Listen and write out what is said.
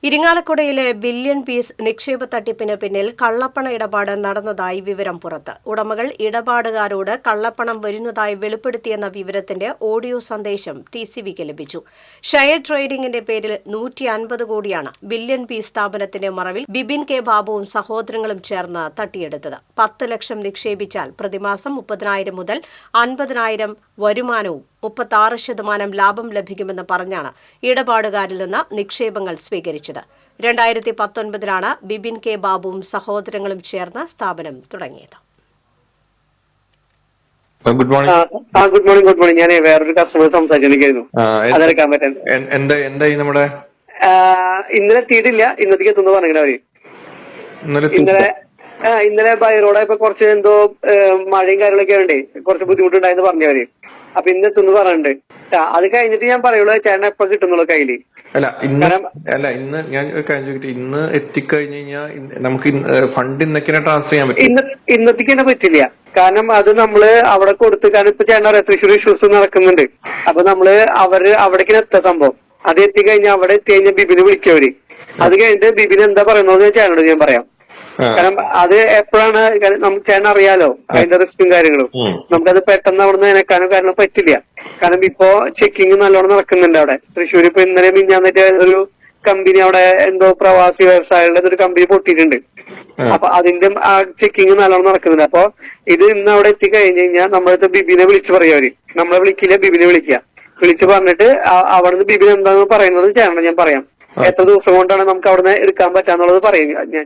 ഇരിങ്ങാലക്കുടയിലെ billion piece നിക്ഷേപ തട്ടിപ്പിന് പിന്നിൽ കള്ളപ്പണ ഇടപാട് നടന്നതായി വിവരം പുറത്ത്. ഉടമകൾ ഇടപാടുകാരോട് കള്ളപ്പണം വരുന്നതായി വെളിപ്പെടുത്തിയെന്ന വിവരത്തിന്റെ ഓഡിയോ സന്ദേശം ടിസിവിക്ക് ലഭിച്ചു. ഷെയർ ട്രേഡിംഗിന്റെ പേരിൽ 150 കോടിയാണ് ബില്യൺ പീസ് സ്ഥാപനത്തിന്റെ മറവിൽ ബിബിൻ കെ ബാബുവും സഹോദരങ്ങളും ചേർന്ന് തട്ടിയെടുത്തത്. 10 ലക്ഷം നിക്ഷേപിച്ചാൽ പ്രതിമാസം 30,000 മുതൽ 50,000 വരുമാനവും 36% ലാഭം ലഭിക്കുമെന്ന് പറഞ്ഞാണ് ഇടപാടുകാരിൽ നിന്ന് നിക്ഷേപങ്ങൾ സ്വീകരിച്ചത്. 2019 ബിബിൻ കെ ബാബുവും സഹോദരങ്ങളും ചേർന്ന് സ്ഥാപനം തുടങ്ങിയത്. Good morning. ഞാൻ വേറൊരു കസ്റ്റമർ സംസാരിച്ചിരിക്കുന്നു. അതെടുക്കാൻ പറ്റും. ഇന്നലെ എത്തിയിട്ടില്ല. ഇന്നത്തേക്ക് എത്തുന്നു പറഞ്ഞില്ല അവര്. ഇന്നലെ ബൈറോടെ ഇപ്പൊ കുറച്ച് എന്തോ മഴയും കാര്യങ്ങളൊക്കെ ഉണ്ട്, കുറച്ച് ബുദ്ധിമുട്ടുണ്ടായെന്ന് പറഞ്ഞവര്. അപ്പൊ ഇന്ന് എത്തുന്നു പറഞ്ഞിട്ടുണ്ട്. അത് കഴിഞ്ഞിട്ട് ഞാൻ പറയുള്ളൂ ചേട്ടൻ എപ്പോ കിട്ടുന്നുള്ളൂ കയ്യില്. ഇന്ന് ഞാൻ ഇന്ന് എത്തിക്കഴിഞ്ഞു കഴിഞ്ഞാൽ നമുക്ക് ഫണ്ട് ഇന്നൊക്കെ ട്രാൻസ്ഫർ ചെയ്യാൻ പറ്റും. ഇന്നത്തേക്ക് തന്നെ പറ്റില്ല. കാരണം അത് നമ്മള് അവിടെ കൊടുത്ത്, കാരണം ഇപ്പൊ ചേട്ടൻ അറിയാം തൃശ്ശൂർ ഇഷ്യൂസ് നടക്കുന്നുണ്ട്. അപ്പൊ നമ്മള് അവിടേക്ക് എത്താ സംഭവം. അത് എത്തിക്കഴിഞ്ഞാൽ അവിടെ എത്തി കഴിഞ്ഞാൽ ബിബിന് വിളിക്കവര്. അത് കഴിഞ്ഞിട്ട് ബിബിന് എന്താ പറയുന്നത് ചേട്ടനോട് ഞാൻ പറയാം. കാരണം അത് എപ്പോഴാണ് നമുക്ക് ചേട്ടൻ അറിയാലോ അതിന്റെ റിസ്കും കാര്യങ്ങളും. നമുക്കത് പെട്ടെന്ന് അവിടെ നിന്ന് നനക്കാനോ കാരണം പറ്റില്ല. കാരണം ഇപ്പോ ചെക്കിങ് നല്ലോണം നടക്കുന്നുണ്ട് അവിടെ തൃശ്ശൂർ. ഇപ്പൊ ഇന്നലെ മിഞ്ഞാന്നിട്ട് ഒരു കമ്പനി അവിടെ എന്തോ പ്രവാസി വ്യവസായികളുടെ ഒരു കമ്പനി പൊട്ടിയിട്ടുണ്ട്. അപ്പൊ അതിന്റെ ആ ചെക്കിങ് നല്ലോണം നടക്കുന്നുണ്ട്. അപ്പൊ ഇത് ഇന്ന് അവിടെ എത്തിക്കഴിഞ്ഞ് കഴിഞ്ഞാൽ നമ്മളടുത്ത് ബിബിനെ വിളിച്ചു പറയും അവര്. നമ്മളെ വിളിക്കില്ല, ബിബിനെ വിളിച്ചു പറഞ്ഞിട്ട് അവിടുന്ന് ബിബിൻ എന്താന്ന് പറയുന്നത് ചേട്ടൻ ഞാൻ പറയാം. എത്ര ദിവസം കൊണ്ടാണ് നമുക്ക് അവിടുന്ന് എടുക്കാൻ പറ്റാന്നുള്ളത് പറയും ഞാൻ.